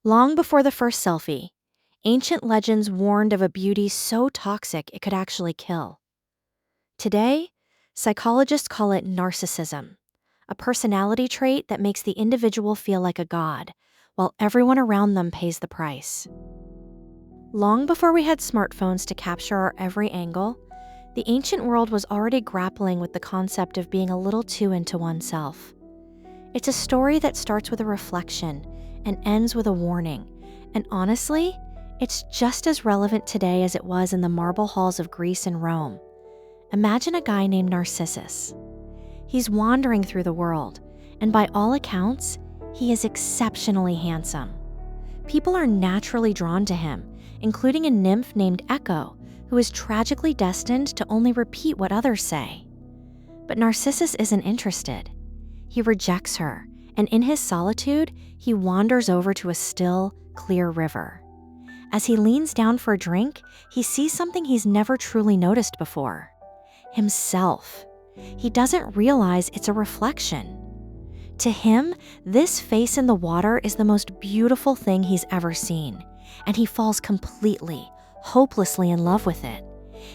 Long before the first selfie, ancient legends warned of a beauty so toxic it could actually kill. Today, psychologists call it narcissism, a personality trait that makes the individual feel like a god, while everyone around them pays the price. Long before we had smartphones to capture our every angle, the ancient world was already grappling with the concept of being a little too into oneself. It's a story that starts with a reflection and ends with a warning, and honestly, it's just as relevant today as it was in the marble halls of Greece and Rome. Imagine a guy named Narcissus. He's wandering through the world, and by all accounts, he is exceptionally handsome. People are naturally drawn to him, including a nymph named Echo, who is tragically destined to only repeat what others say. But Narcissus isn't interested. He rejects her, and in his solitude, he wanders over to a still, clear river. As he leans down for a drink, he sees something he's never truly noticed before: himself. He doesn't realize it's a reflection. To him, this face in the water is the most beautiful thing he's ever seen, and he falls completely, hopelessly in love with it.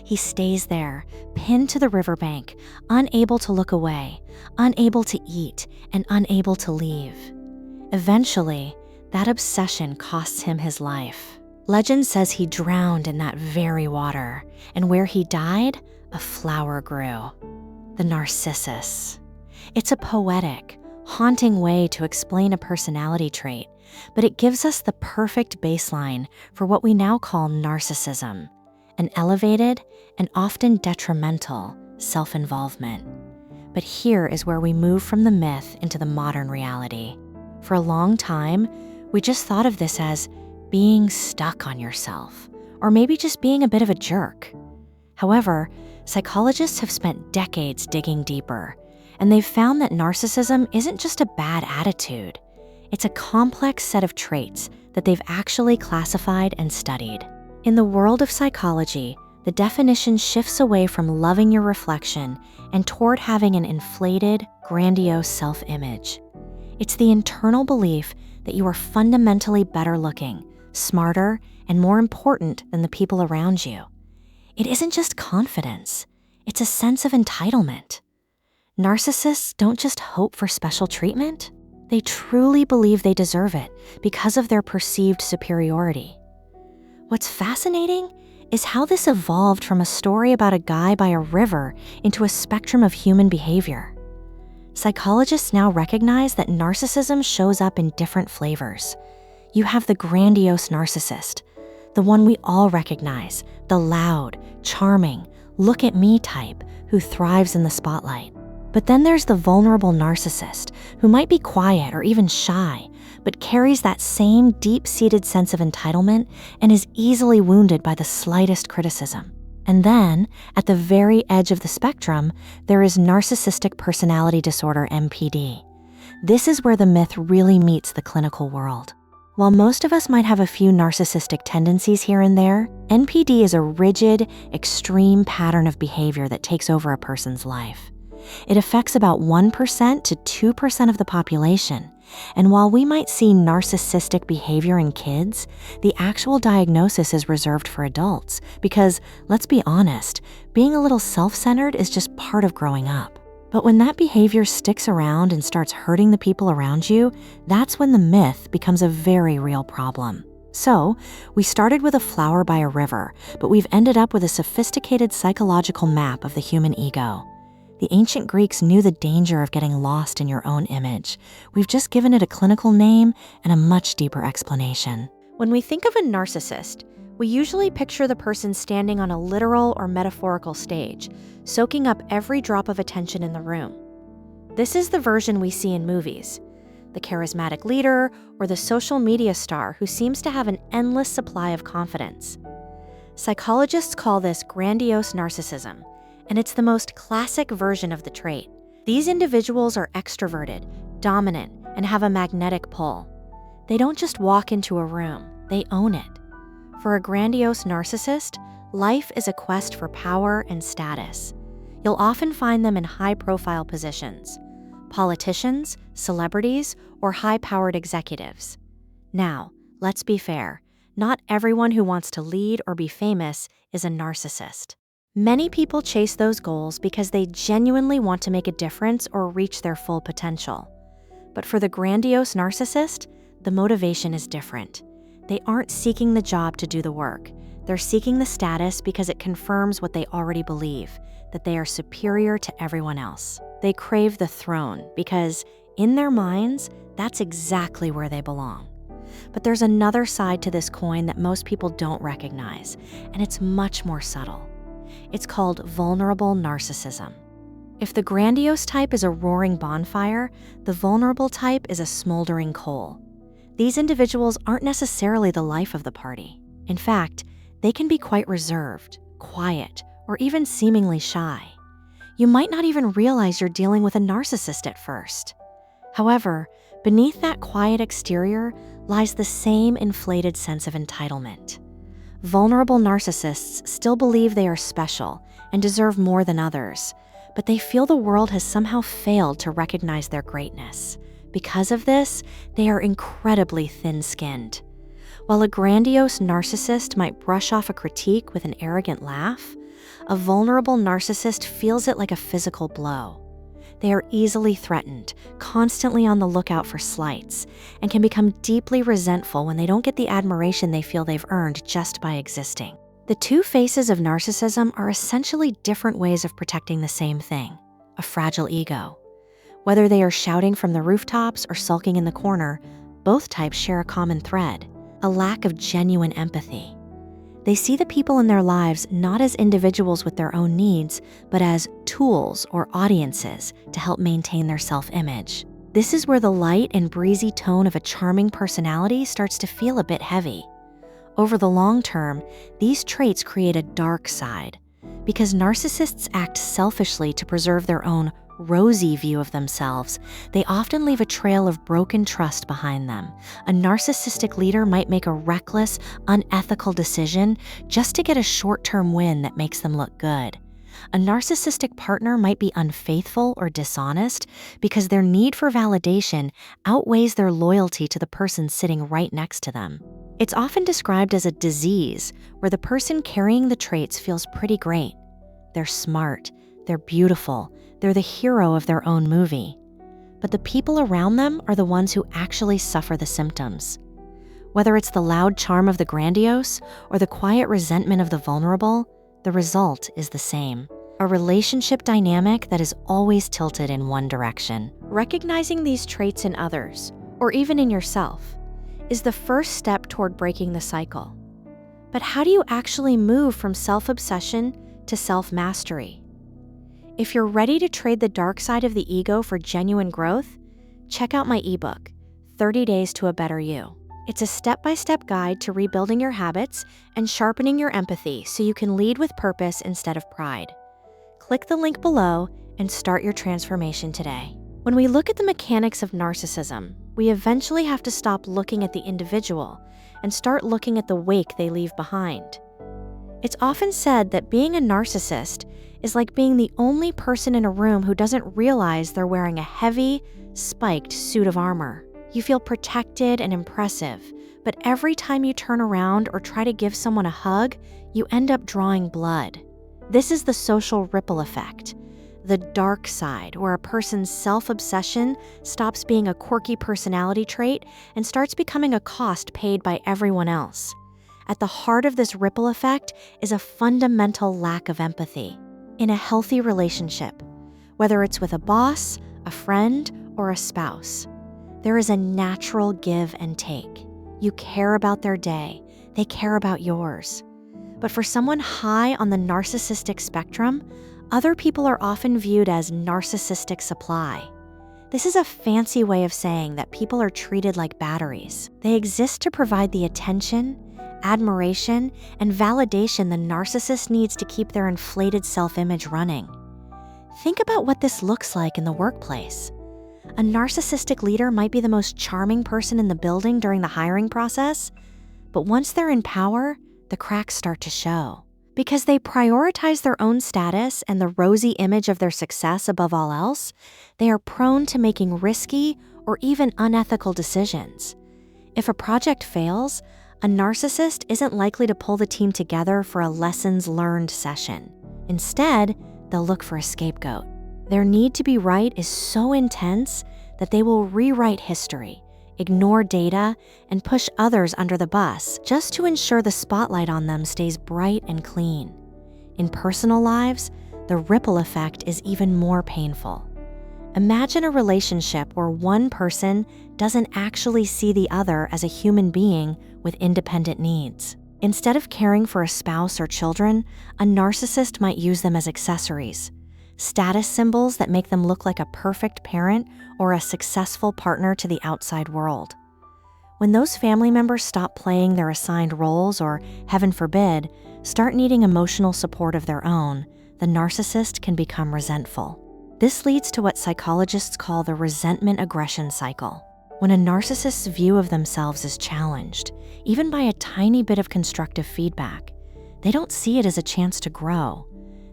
He stays there, pinned to the riverbank, unable to look away, unable to eat, and unable to leave. Eventually, that obsession costs him his life. Legend says he drowned in that very water, and where he died, a flower grew. The narcissus. It's a poetic, haunting way to explain a personality trait, but it gives us the perfect baseline for what we now call narcissism, an elevated and often detrimental self-involvement. But here is where we move from the myth into the modern reality. For a long time, we just thought of this as being stuck on yourself, or maybe just being a bit of a jerk. However, psychologists have spent decades digging deeper, and they've found that narcissism isn't just a bad attitude. It's a complex set of traits that they've actually classified and studied. In the world of psychology, the definition shifts away from loving your reflection and toward having an inflated, grandiose self-image. It's the internal belief that you are fundamentally better looking, smarter, and more important than the people around you. It isn't just confidence, it's a sense of entitlement. Narcissists don't just hope for special treatment, they truly believe they deserve it because of their perceived superiority. What's fascinating is how this evolved from a story about a guy by a river into a spectrum of human behavior. Psychologists now recognize that narcissism shows up in different flavors. You have the grandiose narcissist, the one we all recognize, the loud, charming, look at me type who thrives in the spotlight. But then there's the vulnerable narcissist who might be quiet or even shy, but carries that same deep-seated sense of entitlement and is easily wounded by the slightest criticism. And then, at the very edge of the spectrum, there is narcissistic personality disorder, NPD. This is where the myth really meets the clinical world. While most of us might have a few narcissistic tendencies here and there, NPD is a rigid, extreme pattern of behavior that takes over a person's life. It affects about 1% to 2% of the population, and while we might see narcissistic behavior in kids, the actual diagnosis is reserved for adults because, let's be honest, being a little self-centered is just part of growing up. But when that behavior sticks around and starts hurting the people around you, that's when the myth becomes a very real problem. So, we started with a flower by a river, but we've ended up with a sophisticated psychological map of the human ego. The ancient Greeks knew the danger of getting lost in your own image. We've just given it a clinical name and a much deeper explanation. When we think of a narcissist, we usually picture the person standing on a literal or metaphorical stage, soaking up every drop of attention in the room. This is the version we see in movies: the charismatic leader or the social media star who seems to have an endless supply of confidence. Psychologists call this grandiose narcissism, and it's the most classic version of the trait. These individuals are extroverted, dominant, and have a magnetic pull. They don't just walk into a room, they own it. For a grandiose narcissist, life is a quest for power and status. You'll often find them in high-profile positions: politicians, celebrities, or high-powered executives. Now, Let's be fair. Not everyone who wants to lead or be famous is a narcissist. Many people chase those goals because they genuinely want to make a difference or reach their full potential. But for the grandiose narcissist, the motivation is different. They aren't seeking the job to do the work. They're seeking the status because it confirms what they already believe, that they are superior to everyone else. They crave the throne because, in their minds, that's exactly where they belong. But there's another side to this coin that most people don't recognize, and it's much more subtle. It's called vulnerable narcissism. If the grandiose type is a roaring bonfire, the vulnerable type is a smoldering coal. These individuals aren't necessarily the life of the party. In fact, they can be quite reserved, quiet, or even seemingly shy. You might not even realize you're dealing with a narcissist at first. However, beneath that quiet exterior lies the same inflated sense of entitlement. Vulnerable narcissists still believe they are special and deserve more than others, but they feel the world has somehow failed to recognize their greatness. Because of this, they are incredibly thin-skinned. While a grandiose narcissist might brush off a critique with an arrogant laugh, a vulnerable narcissist feels it like a physical blow. They are easily threatened, constantly on the lookout for slights, and can become deeply resentful when they don't get the admiration they feel they've earned just by existing. The two faces of narcissism are essentially different ways of protecting the same thing, a fragile ego. Whether they are shouting from the rooftops or sulking in the corner, both types share a common thread, a lack of genuine empathy. They see the people in their lives not as individuals with their own needs, but as tools or audiences to help maintain their self-image. This is where the light and breezy tone of a charming personality starts to feel a bit heavy. Over the long term, these traits create a dark side. Because narcissists act selfishly to preserve their own rosy view of themselves, they often leave a trail of broken trust behind them. A narcissistic leader might make a reckless, unethical decision just to get a short-term win that makes them look good. A narcissistic partner might be unfaithful or dishonest because their need for validation outweighs their loyalty to the person sitting right next to them. It's often described as a disease where the person carrying the traits feels pretty great. They're smart, they're beautiful, they're the hero of their own movie. But the people around them are the ones who actually suffer the symptoms. Whether it's the loud charm of the grandiose or the quiet resentment of the vulnerable, the result is the same. A relationship dynamic that is always tilted in one direction. Recognizing these traits in others, or even in yourself, is the first step toward breaking the cycle. But how do you actually move from self-obsession to self-mastery? If you're ready to trade the dark side of the ego for genuine growth, check out my ebook, 30 Days to a Better You. It's a step-by-step guide to rebuilding your habits and sharpening your empathy so you can lead with purpose instead of pride. Click the link below and start your transformation today. When we look at the mechanics of narcissism, we eventually have to stop looking at the individual and start looking at the wake they leave behind. It's often said that being a narcissist is like being the only person in a room who doesn't realize they're wearing a heavy, spiked suit of armor. You feel protected and impressive, but every time you turn around or try to give someone a hug, you end up drawing blood. This is the social ripple effect, the dark side, where a person's self-obsession stops being a quirky personality trait and starts becoming a cost paid by everyone else. At the heart of this ripple effect is a fundamental lack of empathy. In a healthy relationship, whether it's with a boss, a friend, or a spouse, there is a natural give and take. You care about their day, they care about yours. But for someone high on the narcissistic spectrum, other people are often viewed as narcissistic supply. This is a fancy way of saying that people are treated like batteries. They exist to provide the attention, admiration, and validation the narcissist needs to keep their inflated self-image running. Think about what this looks like in the workplace. A narcissistic leader might be the most charming person in the building during the hiring process, but once they're in power, the cracks start to show. Because they prioritize their own status and the rosy image of their success above all else, they are prone to making risky or even unethical decisions. If a project fails, a narcissist isn't likely to pull the team together for a lessons learned session. Instead, they'll look for a scapegoat. Their need to be right is so intense that they will rewrite history, ignore data, and push others under the bus just to ensure the spotlight on them stays bright and clean. In personal lives, the ripple effect is even more painful. Imagine a relationship where one person doesn't actually see the other as a human being with independent needs. Instead of caring for a spouse or children, a narcissist might use them as accessories, status symbols that make them look like a perfect parent or a successful partner to the outside world. When those family members stop playing their assigned roles or, heaven forbid, start needing emotional support of their own, the narcissist can become resentful. This leads to what psychologists call the resentment-aggression cycle. When a narcissist's view of themselves is challenged, even by a tiny bit of constructive feedback, they don't see it as a chance to grow.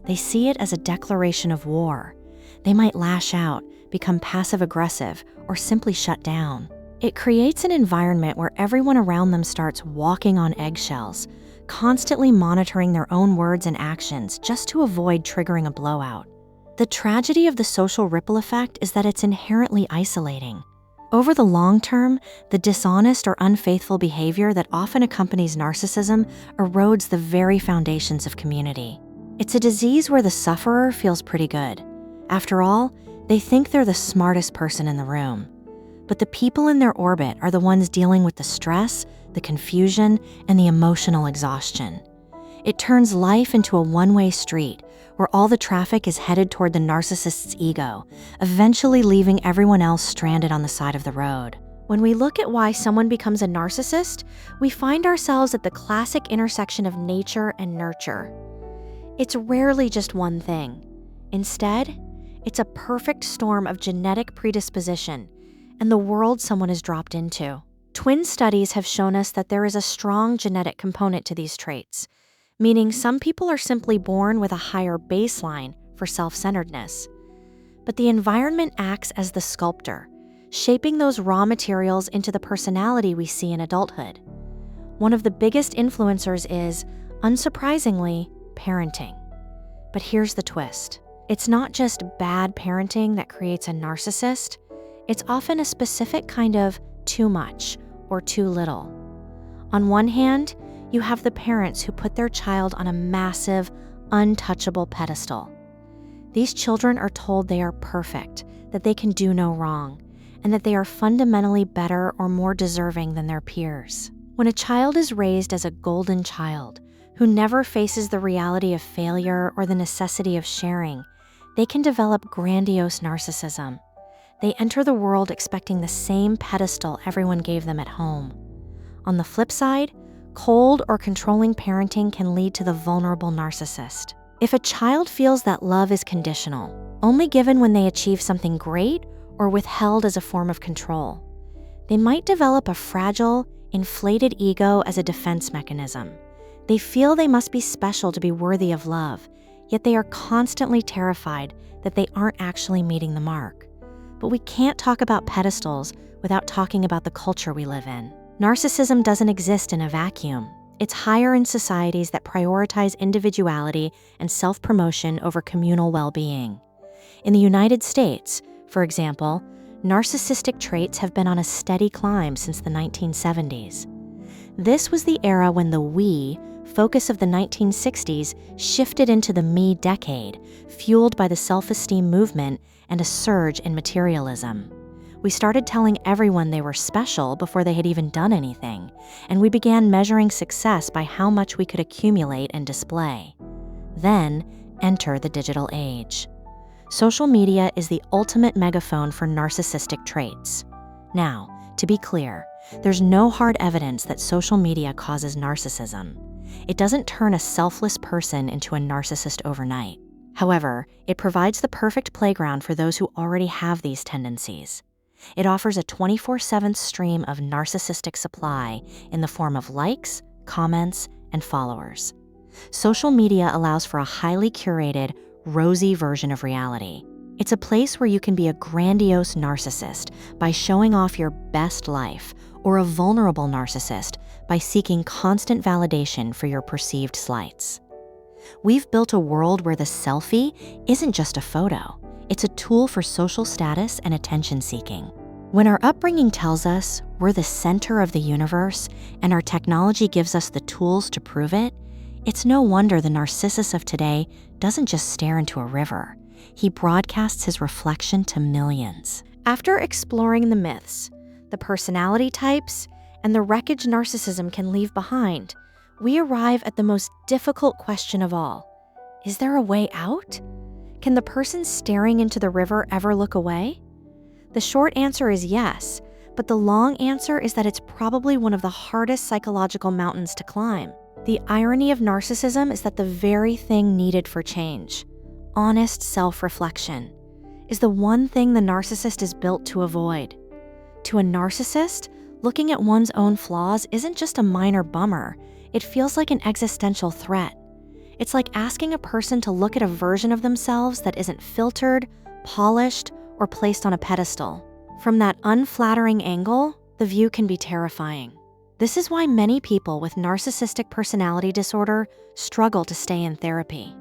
They see it as a declaration of war. They might lash out, become passive-aggressive, or simply shut down. It creates an environment where everyone around them starts walking on eggshells, constantly monitoring their own words and actions just to avoid triggering a blowout. The tragedy of the social ripple effect is that it's inherently isolating. Over the long term, the dishonest or unfaithful behavior that often accompanies narcissism erodes the very foundations of community. It's a disease where the sufferer feels pretty good. After all, they think they're the smartest person in the room. But the people in their orbit are the ones dealing with the stress, the confusion, and the emotional exhaustion. It turns life into a one-way street where all the traffic is headed toward the narcissist's ego, eventually leaving everyone else stranded on the side of the road. When we look at why someone becomes a narcissist, we find ourselves at the classic intersection of nature and nurture. It's rarely just one thing. Instead, it's a perfect storm of genetic predisposition and the world someone is dropped into. Twin studies have shown us that there is a strong genetic component to these traits, meaning some people are simply born with a higher baseline for self-centeredness. But the environment acts as the sculptor, shaping those raw materials into the personality we see in adulthood. One of the biggest influencers is, unsurprisingly, parenting. But here's the twist. It's not just bad parenting that creates a narcissist. It's often a specific kind of too much or too little. On one hand, you have the parents who put their child on a massive, untouchable pedestal. These children are told they are perfect, that they can do no wrong, and that they are fundamentally better or more deserving than their peers. When a child is raised as a golden child, who never faces the reality of failure or the necessity of sharing, they can develop grandiose narcissism. They enter the world expecting the same pedestal everyone gave them at home. On the flip side, cold or controlling parenting can lead to the vulnerable narcissist. If a child feels that love is conditional, only given when they achieve something great or withheld as a form of control, they might develop a fragile, inflated ego as a defense mechanism. They feel they must be special to be worthy of love, yet they are constantly terrified that they aren't actually meeting the mark. But we can't talk about pedestals without talking about the culture we live in. Narcissism doesn't exist in a vacuum. It's higher in societies that prioritize individuality and self-promotion over communal well-being. In the United States, for example, narcissistic traits have been on a steady climb since the 1970s. This was the era when the we focus of the 1960s shifted into the me decade, fueled by the self-esteem movement and a surge in materialism. We started telling everyone they were special before they had even done anything, and we began measuring success by how much we could accumulate and display. Then, enter the digital age. Social media is the ultimate megaphone for narcissistic traits. Now, to be clear, there's no hard evidence that social media causes narcissism. It doesn't turn a selfless person into a narcissist overnight. However, it provides the perfect playground for those who already have these tendencies. It offers a 24/7 stream of narcissistic supply in the form of likes, comments, and followers. Social media allows for a highly curated, rosy version of reality. It's a place where you can be a grandiose narcissist by showing off your best life, or a vulnerable narcissist by seeking constant validation for your perceived slights. We've built a world where the selfie isn't just a photo, it's a tool for social status and attention seeking. When our upbringing tells us we're the center of the universe and our technology gives us the tools to prove it, it's no wonder the narcissist of today doesn't just stare into a river. He broadcasts his reflection to millions. After exploring the myths, the personality types, and the wreckage narcissism can leave behind, we arrive at the most difficult question of all. Is there a way out? Can the person staring into the river ever look away? The short answer is yes, but the long answer is that it's probably one of the hardest psychological mountains to climb. The irony of narcissism is that the very thing needed for change, honest self-reflection, is the one thing the narcissist is built to avoid. To a narcissist, looking at one's own flaws isn't just a minor bummer, it feels like an existential threat. It's like asking a person to look at a version of themselves that isn't filtered, polished, or placed on a pedestal. From that unflattering angle, the view can be terrifying. This is why many people with narcissistic personality disorder struggle to stay in therapy.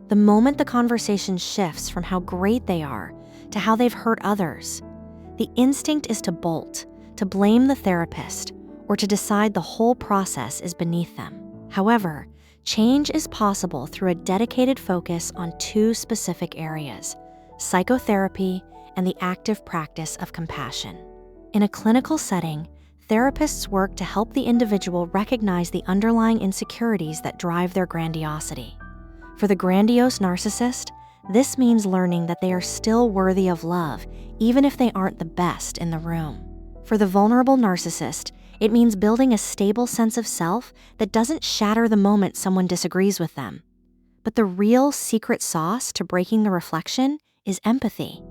The moment the conversation shifts from how great they are to how they've hurt others, the instinct is to bolt, to blame the therapist, or to decide the whole process is beneath them. However, change is possible through a dedicated focus on two specific areas: psychotherapy and the active practice of compassion. In a clinical setting, therapists work to help the individual recognize the underlying insecurities that drive their grandiosity. For the grandiose narcissist, this means learning that they are still worthy of love, even if they aren't the best in the room. For the vulnerable narcissist, it means building a stable sense of self that doesn't shatter the moment someone disagrees with them. But the real secret sauce to breaking the reflection is empathy,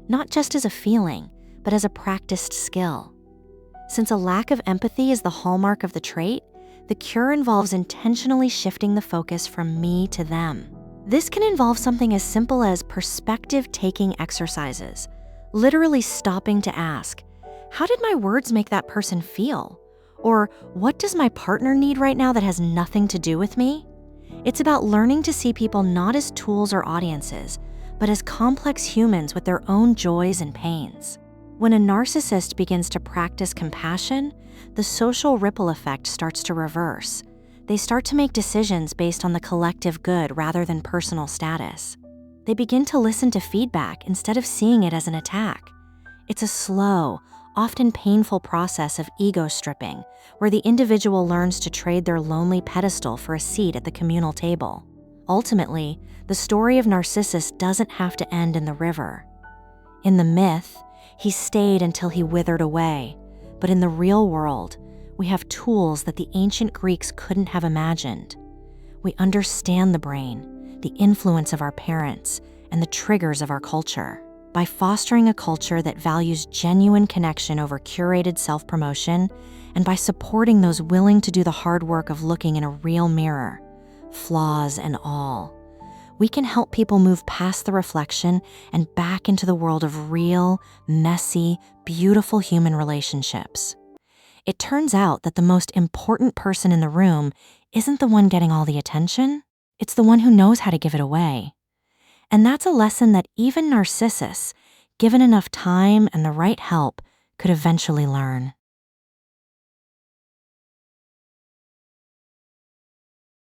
not just as a feeling, but as a practiced skill. Since a lack of empathy is the hallmark of the trait, the cure involves intentionally shifting the focus from me to them. This can involve something as simple as perspective-taking exercises, literally stopping to ask, how did my words make that person feel? Or what does my partner need right now that has nothing to do with me? It's about learning to see people not as tools or audiences, but as complex humans with their own joys and pains. When a narcissist begins to practice compassion, the social ripple effect starts to reverse. They start to make decisions based on the collective good rather than personal status. They begin to listen to feedback instead of seeing it as an attack. It's a slow, often painful process of ego stripping, where the individual learns to trade their lonely pedestal for a seat at the communal table. Ultimately, the story of Narcissus doesn't have to end in the river. In the myth, he stayed until he withered away, but in the real world, we have tools that the ancient Greeks couldn't have imagined. We understand the brain, the influence of our parents, and the triggers of our culture. By fostering a culture that values genuine connection over curated self-promotion, and by supporting those willing to do the hard work of looking in a real mirror, flaws and all, we can help people move past the reflection and back into the world of real, messy, beautiful human relationships. It turns out that the most important person in the room isn't the one getting all the attention, it's the one who knows how to give it away. And that's a lesson that even Narcissus, given enough time and the right help, could eventually learn.